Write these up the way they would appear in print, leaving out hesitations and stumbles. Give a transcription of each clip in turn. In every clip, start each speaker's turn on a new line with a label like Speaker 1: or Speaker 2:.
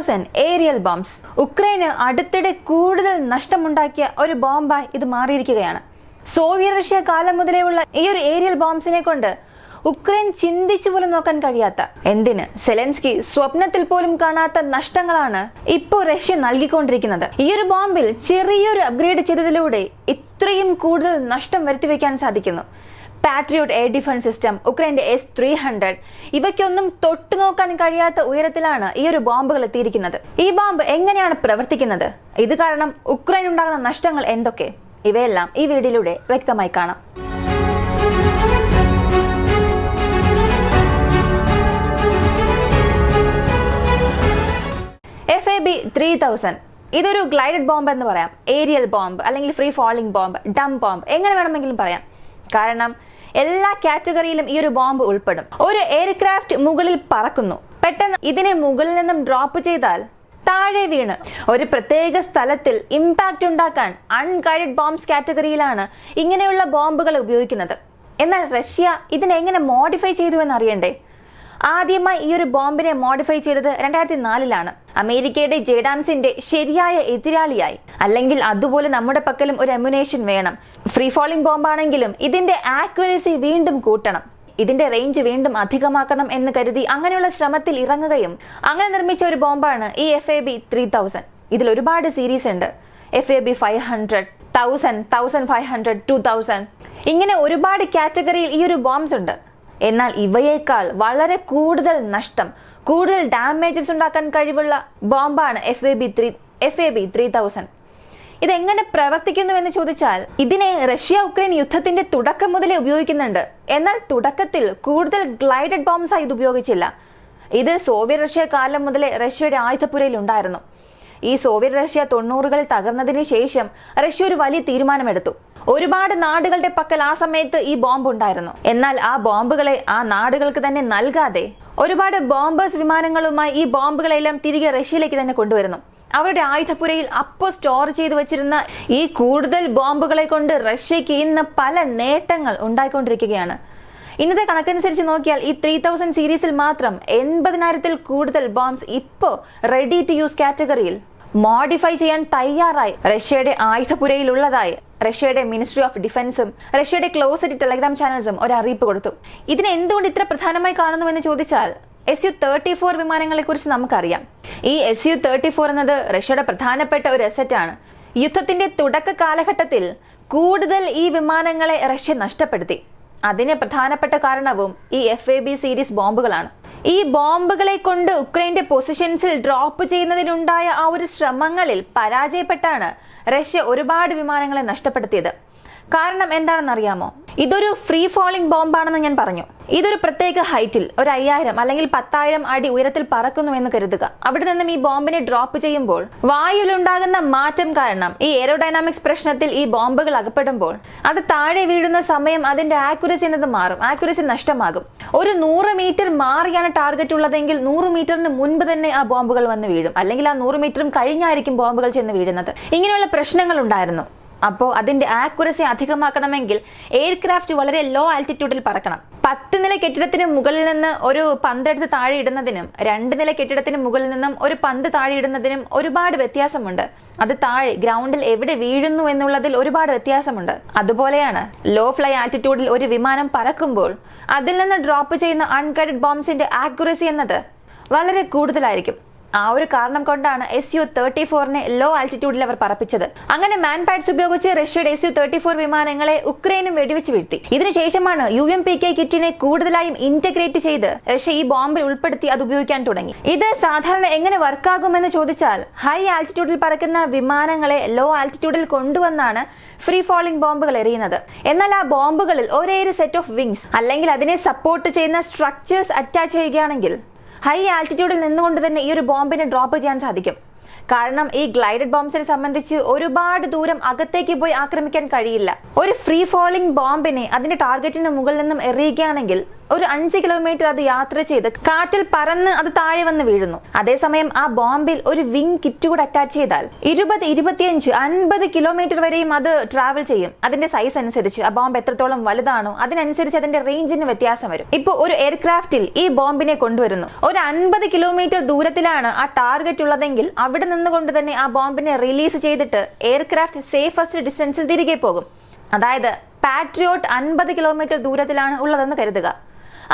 Speaker 1: 3000 aerial bombs. ഉക്രൈന് അടുത്തിടെ കൂടുതൽ നഷ്ടമുണ്ടാക്കിയ ഒരു ബോംബായി ഇത് മാറിയിരിക്കുകയാണ്. സോവിയറ്റ് റഷ്യ കാലം മുതലേ ഉള്ള ഈ ഒരു ഏരിയൽ ബോംബ്സിനെ കൊണ്ട് ഉക്രൈൻ ചിന്തിച്ചു പോലും നോക്കാൻ കഴിയാത്ത, എന്തിന് സെലൻസ്കി സ്വപ്നത്തിൽ പോലും കാണാത്ത നഷ്ടങ്ങളാണ് ഇപ്പോൾ റഷ്യ നൽകിക്കൊണ്ടിരിക്കുന്നത്. ഈ ഒരു ബോംബിൽ ചെറിയൊരു അപ്ഗ്രേഡ് ചെയ്തതിലൂടെ ഇത്രയും കൂടുതൽ നഷ്ടം വരുത്തിവെക്കാൻ സാധിക്കുന്നു. പാട്രിയോട്ട് എയർ ഡിഫൻസ് സിസ്റ്റം, ഉക്രൈന്റെ S-300 ഇവയ്ക്കൊന്നും തൊട്ടു നോക്കാൻ കഴിയാത്ത ഉയരത്തിലാണ് ഈ ഒരു ബോംബുകൾ എത്തിയിരിക്കുന്നത്. ഈ ബോംബ് എങ്ങനെയാണ് പ്രവർത്തിക്കുന്നത്, ഇത് കാരണം ഉക്രൈൻ ഉണ്ടാകുന്ന നഷ്ടങ്ങൾ എന്തൊക്കെ, ഇവയെല്ലാം ഈ വീഡിയോയിലൂടെ വ്യക്തമായി കാണാം. FAB-3000 ഇതൊരു ഗ്ലൈഡഡ് ബോംബ് എന്ന് പറയാം, ഏരിയൽ ബോംബ് അല്ലെങ്കിൽ free falling bomb, Dum bomb, എങ്ങനെ വേണമെങ്കിലും പറയാം. കാരണം എല്ലാ കാറ്റഗറിയിലും ഈ ഒരു ബോംബ് ഉൾപ്പെടും. ഒരു എയർക്രാഫ്റ്റ് മുകളിൽ പറക്കുന്നു, പെട്ടെന്ന് ഇതിനെ മുകളിൽ നിന്നും ഡ്രോപ്പ് ചെയ്താൽ താഴെ വീണ് ഒരു പ്രത്യേക സ്ഥലത്തിൽ ഇമ്പാക്റ്റ് ഉണ്ടാക്കാൻ അൺഗൈഡഡ് ബോംബ്സ് കാറ്റഗറിയിലാണ് ഇങ്ങനെയുള്ള ബോംബുകൾ ഉപയോഗിക്കുന്നത്. എന്നാൽ റഷ്യ ഇതിനെങ്ങനെ മോഡിഫൈ ചെയ്തു എന്ന് അറിയണ്ടേ? ആദ്യമായി ഈ ഒരു ബോംബിനെ മോഡിഫൈ ചെയ്തത് 2004 അമേരിക്കയുടെ ജേഡാംസിന്റെ ശരിയായ എതിരാളിയായി. അല്ലെങ്കിൽ അതുപോലെ നമ്മുടെ പക്കലും ഒരു എമുനേഷൻ വേണം. ഫ്രീ ഫാളിംഗ് ബോംബാണെങ്കിലും ഇതിന്റെ ആക്യുറസി വീണ്ടും കൂട്ടണം, ഇതിന്റെ റേഞ്ച് വീണ്ടും അധികമാക്കണം എന്ന് കരുതി അങ്ങനെയുള്ള ശ്രമത്തിൽ ഇറങ്ങുകയും അങ്ങനെ നിർമ്മിച്ച ഒരു ബോംബാണ് ഈ FAB-3000. ഇതിൽ ഒരുപാട് സീരീസ് ഉണ്ട്. FAB-500, 1000, 1500, 2000 ഇങ്ങനെ ഒരുപാട് കാറ്റഗറിയിൽ ഈ ഒരു ബോംബ്സ് ഉണ്ട്. എന്നാൽ ഇവയേക്കാൾ വളരെ കൂടുതൽ നഷ്ടം, കൂടുതൽ ഡാമേജസ് ഉണ്ടാക്കാൻ കഴിവുള്ള ബോംബാണ് FAB-3000. ഇതെങ്ങനെ പ്രവർത്തിക്കുന്നു എന്ന് ചോദിച്ചാൽ, ഇതിനെ റഷ്യ ഉക്രൈൻ യുദ്ധത്തിന്റെ തുടക്കം മുതലേ ഉപയോഗിക്കുന്നുണ്ട്. എന്നാൽ തുടക്കത്തിൽ കൂടുതൽ ഗ്ലൈഡഡ് ബോംബ്സ് ആയി ഇത് ഉപയോഗിച്ചില്ല. ഇത് സോവിയറ്റ് റഷ്യ കാലം മുതലേ റഷ്യയുടെ ആയുധപ്പുരയിൽ ഉണ്ടായിരുന്നു. ഈ സോവിയറ്റ് റഷ്യ 90കളിൽ തകർന്നതിന് ശേഷം റഷ്യ ഒരു വലിയ തീരുമാനമെടുത്തു. ഒരുപാട് നാടുകളുടെ പക്കൽ ആ സമയത്ത് ഈ ബോംബ് ഉണ്ടായിരുന്നു. എന്നാൽ ആ ബോംബുകളെ ആ നാടുകൾക്ക് തന്നെ നൽകാതെ ഒരുപാട് ബോംബേഴ്സ് വിമാനങ്ങളുമായി ഈ ബോംബുകളെല്ലാം തിരികെ റഷ്യയിലേക്ക് തന്നെ കൊണ്ടുവരുന്നു. അവരുടെ ആയുധപ്പുരയിൽ അപ്പോൾ സ്റ്റോർ ചെയ്തു വെച്ചിരുന്ന ഈ കൂടുതൽ ബോംബുകളെ കൊണ്ട് റഷ്യക്ക് ഇന്ന് പല നേട്ടങ്ങൾ ഉണ്ടായിക്കൊണ്ടിരിക്കുകയാണ്. ഇന്നത്തെ കണക്കനുസരിച്ച് നോക്കിയാൽ ഈ 3000 സീരീസിൽ മാത്രം 80,000-ൽ കൂടുതൽ ബോംബ്സ് ഇപ്പോൾ റെഡി ടു യൂസ് കാറ്റഗറിയിൽ മോഡിഫൈ ചെയ്യാൻ തയ്യാറായി റഷ്യയുടെ ആയുധപുരയിൽ ഉള്ളതായി റഷ്യയുടെ മിനിസ്ട്രി ഓഫ് ഡിഫൻസും റഷ്യയുടെ ക്ലോസറ്റ് ടെലഗ്രാം ചാനൽസും ഒരു അറിയിപ്പ് കൊടുത്തു. ഇതിനെ എന്തുകൊണ്ട് ഇത്ര പ്രധാനമായി കാണുന്നുവെന്ന് ചോദിച്ചാൽ, Su-34 വിമാനങ്ങളെ കുറിച്ച് നമുക്കറിയാം. ഈ Su-34 എന്നത് റഷ്യയുടെ പ്രധാനപ്പെട്ട ഒരു അസറ്റാണ്. യുദ്ധത്തിന്റെ തുടക്ക കാലഘട്ടത്തിൽ കൂടുതൽ ഈ വിമാനങ്ങളെ റഷ്യ നഷ്ടപ്പെടുത്തി. അതിന് പ്രധാനപ്പെട്ട കാരണവും ഈ FAB സീരീസ് ബോംബുകളാണ്. ഈ ബോംബുകളെ കൊണ്ട് ഉക്രൈന്റെ പൊസിഷൻസിൽ ഡ്രോപ്പ് ചെയ്യുന്നതിനുണ്ടായ ആ ഒരു ശ്രമങ്ങളിൽ പരാജയപ്പെട്ടാണ് റഷ്യ ഒരുപാട് വിമാനങ്ങളെ നഷ്ടപ്പെടുത്തിയത്. കാരണം എന്താണെന്നറിയാമോ? ഇതൊരു ഫ്രീ ഫാളിംഗ് ബോംബാണെന്ന് ഞാൻ പറഞ്ഞു. ഇതൊരു പ്രത്യേക ഹൈറ്റിൽ ഒരു 5000 അല്ലെങ്കിൽ 10,000 അടി ഉയരത്തിൽ പറക്കുന്നു എന്ന് കരുതുക. അവിടെ നിന്നും ഈ ബോംബിനെ ഡ്രോപ്പ് ചെയ്യുമ്പോൾ വായുവിലുണ്ടാകുന്ന മാറ്റം കാരണം ഈ എയറോഡൈനാമിക്സ് പ്രശ്നത്തിൽ ഈ ബോംബുകൾ അകപ്പെടുമ്പോൾ അത് താഴെ വീഴുന്ന സമയം അതിന്റെ ആക്യുറസി എന്നത് മാറും, ആക്യുറസി നഷ്ടമാകും. ഒരു 100 മീറ്റർ മാറിയാണ് ടാർഗറ്റ് ഉള്ളതെങ്കിൽ 100 മീറ്ററിന് മുൻപ് തന്നെ ആ ബോംബുകൾ വന്ന് വീഴും, അല്ലെങ്കിൽ ആ 100 മീറ്ററും കഴിഞ്ഞായിരിക്കും ബോംബുകൾ ചെന്ന് വീഴുന്നത്. ഇങ്ങനെയുള്ള പ്രശ്നങ്ങൾ ഉണ്ടായിരുന്നു. അപ്പോൾ അതിന്റെ ആക്യുറസി അധികമാക്കണമെങ്കിൽ എയർക്രാഫ്റ്റ് വളരെ ലോ ആൾട്ടിറ്റ്യൂഡിൽ പറക്കണം. 10 നില കെട്ടിടത്തിന് മുകളിൽ നിന്ന് ഒരു പന്ത് എടുത്ത് താഴെ ഇടുന്നതിനും 2 നില കെട്ടിടത്തിന് മുകളിൽ നിന്നും ഒരു പന്ത് താഴെ ഇടുന്നതിനും ഒരുപാട് വ്യത്യാസമുണ്ട്. അത് താഴെ ഗ്രൗണ്ടിൽ എവിടെ വീഴുന്നു എന്നുള്ളതിൽ ഒരുപാട് വ്യത്യാസമുണ്ട്. അതുപോലെയാണ് ലോ ഫ്ലൈ ആൾട്ടിറ്റ്യൂഡിൽ ഒരു വിമാനം പറക്കുമ്പോൾ അതിൽ നിന്ന് ഡ്രോപ്പ് ചെയ്യുന്ന അൺഗൈഡഡ് ബോംബ്സിന്റെ ആക്യുറസി എന്നത് വളരെ കൂടുതലായിരിക്കും. ആ ഒരു കാരണം കൊണ്ടാണ് Su-34നെ ലോ ആൾട്ടിറ്റ്യൂഡിൽ അവർ പറപ്പിച്ചത്. അങ്ങനെ മാൻപാഡ്സ് ഉപയോഗിച്ച് റഷ്യയുടെ Su-34 വിമാനങ്ങളെ ഉക്രൈനും വെടിവെച്ച് വീഴ്ത്തി. ഇതിനുശേഷമാണ് UMPK കിറ്റിനെ കൂടുതലായും ഇന്റഗ്രേറ്റ് ചെയ്ത് റഷ്യ ഈ ബോംബിൽ ഉൾപ്പെടുത്തി അത് ഉപയോഗിക്കാൻ തുടങ്ങി. ഇത് സാധാരണ എങ്ങനെ വർക്കാകുമെന്ന് ചോദിച്ചാൽ, ഹൈ ആൾട്ടിറ്റ്യൂഡിൽ പറക്കുന്ന വിമാനങ്ങളെ ലോ ആൾട്ടിറ്റ്യൂഡിൽ കൊണ്ടുവന്നാണ് ഫ്രീ ഫാളിംഗ് ബോംബുകൾ എറിയുന്നത്. എന്നാൽ ആ ബോംബുകളിൽ ഒരേ സെറ്റ് ഓഫ് വിങ്സ് അല്ലെങ്കിൽ അതിനെ സപ്പോർട്ട് ചെയ്യുന്ന സ്ട്രക്ചേഴ്സ് അറ്റാച്ച് ചെയ്യുകയാണെങ്കിൽ ഹൈ ആൾട്ടിറ്റ്യൂഡിൽ നിന്നുകൊണ്ട് തന്നെ ഈ ഒരു ബോംബിനെ ഡ്രോപ്പ് ചെയ്യാൻ സാധിക്കും. കാരണം ഈ ഗ്ലൈഡഡ് ബോംബ്സിനെ സംബന്ധിച്ച് ഒരുപാട് ദൂരം അകത്തേക്ക് പോയി ആക്രമിക്കാൻ കഴിയില്ല. ഒരു ഫ്രീ ഫാളിംഗ് ബോംബിനെ അതിന്റെ ടാർഗറ്റിന് മുകളിൽ നിന്നും എറിയുകയാണെങ്കിൽ ഒരു 5 കിലോമീറ്റർ അത് യാത്ര ചെയ്ത് കാറ്റിൽ പറന്ന് അത് താഴെ വന്ന് വീഴുന്നു. അതേസമയം ആ ബോംബിൽ ഒരു വിങ് കിറ്റ് കൂടെ അറ്റാച്ച് ചെയ്താൽ 20, 25, 50 കിലോമീറ്റർ വരെയും അത് ട്രാവൽ ചെയ്യും. അതിന്റെ സൈസ് അനുസരിച്ച് ആ ബോംബ് എത്രത്തോളം വലുതാണോ അതിനനുസരിച്ച് അതിന്റെ റേഞ്ചിന് വ്യത്യാസം വരും. ഇപ്പോൾ ഒരു എയർക്രാഫ്റ്റിൽ ഈ ബോംബിനെ കൊണ്ടുവരുന്നു. ഒരു 50 കിലോമീറ്റർ ദൂരത്തിലാണ് ആ ടാർഗറ്റ് ഉള്ളതെങ്കിൽ അവിടെ നിന്നുകൊണ്ട് തന്നെ ആ ബോംബിനെ റിലീസ് ചെയ്തിട്ട് എയർക്രാഫ്റ്റ് സേഫസ്റ്റ് ഡിസ്റ്റൻസിൽ തിരികെ പോകും. അതായത് പാട്രിയോട്ട് 50 കിലോമീറ്റർ ദൂരത്തിലാണ് ഉള്ളതെന്ന് കരുതുക.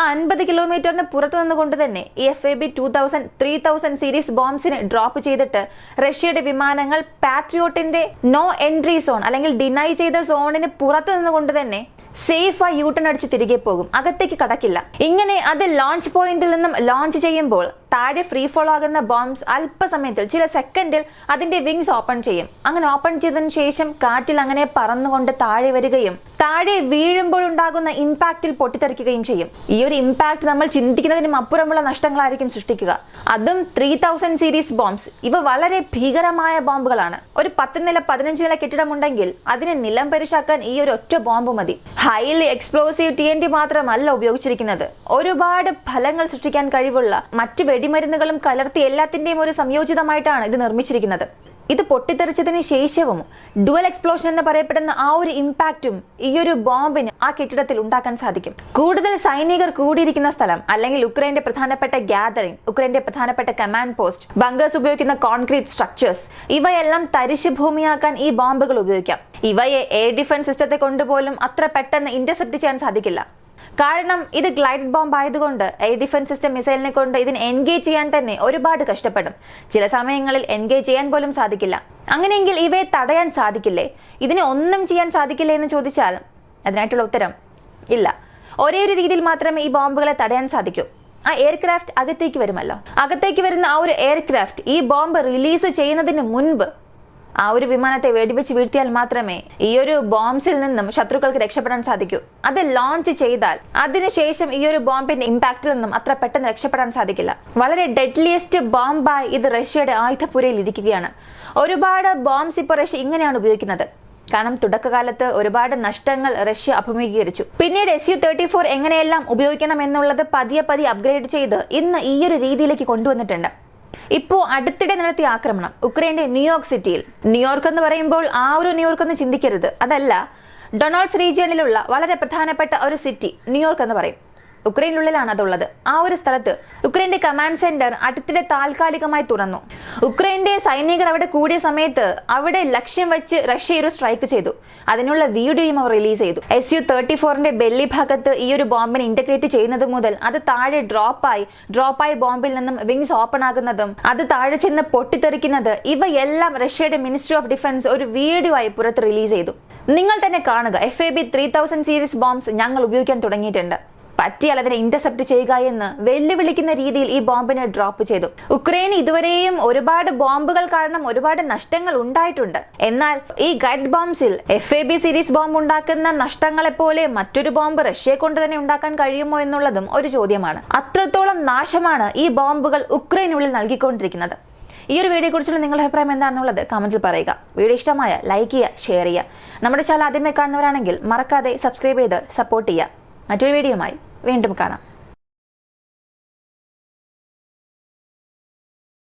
Speaker 1: ആ 50 കിലോമീറ്ററിന് പുറത്തു നിന്നുകൊണ്ട് തന്നെ ഈ FAB 2000, 3000 സീരീസ് ബോംബ്സിനെ ഡ്രോപ്പ് ചെയ്തിട്ട് റഷ്യയുടെ വിമാനങ്ങൾ പാട്രിയോട്ടിന്റെ നോ എൻട്രി സോൺ അല്ലെങ്കിൽ ഡിനൈ ചെയ്ത സോണിന് പുറത്തു നിന്നുകൊണ്ട് തന്നെ സേഫായി യൂട്ടൺ അടിച്ച് തിരികെ പോകും, അകത്തേക്ക് കടക്കില്ല. ഇങ്ങനെ അത് ലോഞ്ച് പോയിന്റിൽ നിന്നും ലോഞ്ച് ചെയ്യുമ്പോൾ താഴെ ഫ്രീ ഫോൾ ആകുന്ന ബോംബ്സ് അല്പസമയത്തിൽ ചില സെക്കൻഡിൽ അതിന്റെ വിങ്സ് ഓപ്പൺ ചെയ്യും. അങ്ങനെ ഓപ്പൺ ചെയ്തതിനു ശേഷം കാറ്റിൽ അങ്ങനെ പറന്നുകൊണ്ട് താഴെ വരികയും താഴെ വീഴുമ്പോൾ ഉണ്ടാകുന്ന ഇമ്പാക്റ്റിൽ പൊട്ടിത്തെറിക്കുകയും ചെയ്യും. ഈ ഒരു ഇമ്പാക്ട് നമ്മൾ ചിന്തിക്കുന്നതിനും അപ്പുറമുള്ള നഷ്ടങ്ങളായിരിക്കും സൃഷ്ടിക്കുക. അതും 3000 സീരീസ് ബോംബ്സ്. ഇവ വളരെ ഭീകരമായ ബോംബുകളാണ്. ഒരു 10 നില 15 നില കെട്ടിടമുണ്ടെങ്കിൽ അതിനെ നിലം പരിശാക്കാൻ ഈ ഒരു ഒറ്റ ബോംബ് മതി. ഹൈലി എക്സ്പ്ലോസീവ് TNT മാത്രമല്ല ഉപയോഗിച്ചിരിക്കുന്നത്. ഒരുപാട് ഫലങ്ങൾ സൃഷ്ടിക്കാൻ കഴിവുള്ള മറ്റു വെടിമരുന്നുകളും കലർത്തി എല്ലാത്തിന്റെയും ഒരു സംയോജിതമായിട്ടാണ് ഇത് നിർമ്മിച്ചിരിക്കുന്നത്. ഇത് പൊട്ടിത്തെറിച്ചതിന് ശേഷവും ഡുവൽ എക്സ്പ്ലോഷൻ എന്ന് പറയപ്പെടുന്ന ആ ഒരു ഇമ്പാക്റ്റും ഈ ഒരു ബോംബിന് ആ കെട്ടിടത്തിൽ ഉണ്ടാക്കാൻ സാധിക്കും. കൂടുതൽ സൈനികർ കൂടിയിരിക്കുന്ന സ്ഥലം അല്ലെങ്കിൽ ഉക്രൈന്റെ പ്രധാനപ്പെട്ട ഗ്യാതറിംഗ്, ഉക്രൈന്റെ പ്രധാനപ്പെട്ട കമാൻഡ് പോസ്റ്റ്, ബങ്കേഴ്സ് ഉപയോഗിക്കുന്ന കോൺക്രീറ്റ് സ്ട്രക്ചേഴ്സ് ഇവയെല്ലാം തരിശു ഭൂമിയാക്കാൻ ഈ ബോംബുകൾ ഉപയോഗിക്കാം. ഇവയെ എയർ ഡിഫൻസ് സിസ്റ്റത്തെ കൊണ്ടുപോലും അത്ര പെട്ടെന്ന് ഇന്റർസെപ്റ്റ് ചെയ്യാൻ സാധിക്കില്ല. കാരണം ഇത് ഗ്ലൈഡഡ് ബോംബ് ആയതുകൊണ്ട് എയർ ഡിഫൻസ് സിസ്റ്റം മിസൈലിനെ കൊണ്ട് ഇതിന് എൻഗേജ് ചെയ്യാൻ തന്നെ ഒരുപാട് കഷ്ടപ്പെടും. ചില സമയങ്ങളിൽ എൻഗേജ് ചെയ്യാൻ പോലും സാധിക്കില്ല. അങ്ങനെയെങ്കിൽ ഇവയെ തടയാൻ സാധിക്കില്ലേ? ഇതിനെ ഒന്നും ചെയ്യാൻ സാധിക്കില്ലേ എന്ന് ചോദിച്ചാൽ അതിനായിട്ടുള്ള ഉത്തരം ഇല്ല. ഒരേ ഒരു രീതിയിൽ മാത്രമേ ഈ ബോംബുകളെ തടയാൻ സാധിക്കൂ. ആ എയർക്രാഫ്റ്റ് അകത്തേക്ക് വരുമല്ലോ. അകത്തേക്ക് വരുന്ന ആ ഒരു എയർക്രാഫ്റ്റ് ഈ ബോംബ് റിലീസ് ചെയ്യുന്നതിന് മുൻപ് ആ ഒരു വിമാനത്തെ വെടിവെച്ച് വീഴ്ത്തിയാൽ മാത്രമേ ഈ ഒരു ബോംബ്സിൽ നിന്നും ശത്രുക്കൾക്ക് രക്ഷപ്പെടാൻ സാധിക്കൂ. അത് ലോഞ്ച് ചെയ്താൽ അതിനുശേഷം ഈ ഒരു ബോംബിന്റെ ഇമ്പാക്റ്റിൽ നിന്നും അത്ര പെട്ടെന്ന് രക്ഷപ്പെടാൻ സാധിക്കില്ല. വളരെ ഡെഡ്ലിയസ്റ്റ് ബോംബായി ഇത് റഷ്യയുടെ ആയുധപ്പുരയിൽ ഇരിക്കുകയാണ്. ഒരുപാട് ബോംബ്സ് ഇപ്പോൾ റഷ്യ ഇങ്ങനെയാണ് ഉപയോഗിക്കുന്നത്. കാരണം തുടക്കകാലത്ത് ഒരുപാട് നഷ്ടങ്ങൾ റഷ്യ അഭിമുഖീകരിച്ചു. പിന്നീട് Su-34 എങ്ങനെയെല്ലാം ഉപയോഗിക്കണം എന്നുള്ളത് പതിയെ അപ്ഗ്രേഡ് ചെയ്ത് ഇന്ന് ഈ ഒരു രീതിയിലേക്ക് കൊണ്ടുവന്നിട്ടുണ്ട്. ഇപ്പോ അടുത്തിടെ നടത്തിയ ആക്രമണം ഉക്രൈന്റെ ന്യൂയോർക്ക് സിറ്റിയിൽ, ന്യൂയോർക്ക് എന്ന് പറയുമ്പോൾ ആ ഒരു ന്യൂയോർക്ക് എന്ന് ചിന്തിക്കരുത്, അതല്ല, ഡൊണാൾഡ്സ് റീജിയണിലുള്ള വളരെ പ്രധാനപ്പെട്ട ഒരു സിറ്റി ന്യൂയോർക്ക് എന്ന് പറയും. ഉക്രൈനുള്ളിലാണ് അതുള്ളത്. ആ ഒരു സ്ഥലത്ത് ഉക്രൈന്റെ കമാൻഡ് സെന്റർ അടുത്തിടെ താൽക്കാലികമായി തുറന്നു. ഉക്രൈന്റെ സൈനികർ അവിടെ കൂടിയ സമയത്ത് അവിടെ ലക്ഷ്യം വെച്ച് റഷ്യ ഒരു സ്ട്രൈക്ക് ചെയ്തു. അതിനുള്ള വീഡിയോയും അവർ റിലീസ് ചെയ്തു. Su-34ന്റെ ബെല്ലി ഭാഗത്ത് ഈ ഒരു ബോംബിനെ ഇന്റഗ്രേറ്റ് ചെയ്യുന്നത് മുതൽ അത് താഴെ ഡ്രോപ്പായി ബോംബിൽ നിന്നും വിങ്സ് ഓപ്പൺ ആകുന്നതും അത് താഴെ ചെന്ന് പൊട്ടിത്തെറിക്കുന്നത് ഇവയെല്ലാം റഷ്യയുടെ മിനിസ്ട്രി ഓഫ് ഡിഫൻസ് ഒരു വീഡിയോ ആയി പുറത്ത് റിലീസ് ചെയ്തു. നിങ്ങൾ തന്നെ കാണുക. FAB 3000 സീരീസ് ബോംബ്സ് ഞങ്ങൾ ഉപയോഗിക്കാൻ തുടങ്ങിയിട്ടുണ്ട്. പറ്റിയാൽ അതിനെ ഇന്റർസെപ്റ്റ് ചെയ്യുക എന്ന് വെല്ലുവിളിക്കുന്ന രീതിയിൽ ഈ ബോംബിനെ ഡ്രോപ്പ് ചെയ്തു. ഉക്രൈന് ഇതുവരെയും ഒരുപാട് ബോംബുകൾ കാരണം ഒരുപാട് നഷ്ടങ്ങൾ ഉണ്ടായിട്ടുണ്ട്. എന്നാൽ ഈ ഗൈഡ് ബോംബ്സിൽ FAB സീരീസ് ബോംബ് ഉണ്ടാക്കുന്ന നഷ്ടങ്ങളെ പോലെ മറ്റൊരു ബോംബ് റഷ്യയെ കൊണ്ട് തന്നെ ഉണ്ടാക്കാൻ കഴിയുമോ എന്നുള്ളതും ഒരു ചോദ്യമാണ്. അത്രത്തോളം നാശമാണ് ഈ ബോംബുകൾ ഉക്രൈനുള്ളിൽ നൽകിക്കൊണ്ടിരിക്കുന്നത്. ഈ ഒരു വീഡിയോ കുറിച്ചുള്ള നിങ്ങളുടെ അഭിപ്രായം എന്താണെന്നുള്ളത് കമന്റിൽ പറയുക. വീഡിയോ ഇഷ്ടമായ ലൈക്ക് ചെയ്യുക, ഷെയർ ചെയ്യുക. നമ്മുടെ ചാനൽ ആദ്യമായി കാണുന്നവരാണെങ്കിൽ മറക്കാതെ സബ്സ്ക്രൈബ് ചെയ്ത് സപ്പോർട്ട് ചെയ്യുക. മറ്റൊരു വീഡിയോയുമായി വീണ്ടും കാണാം.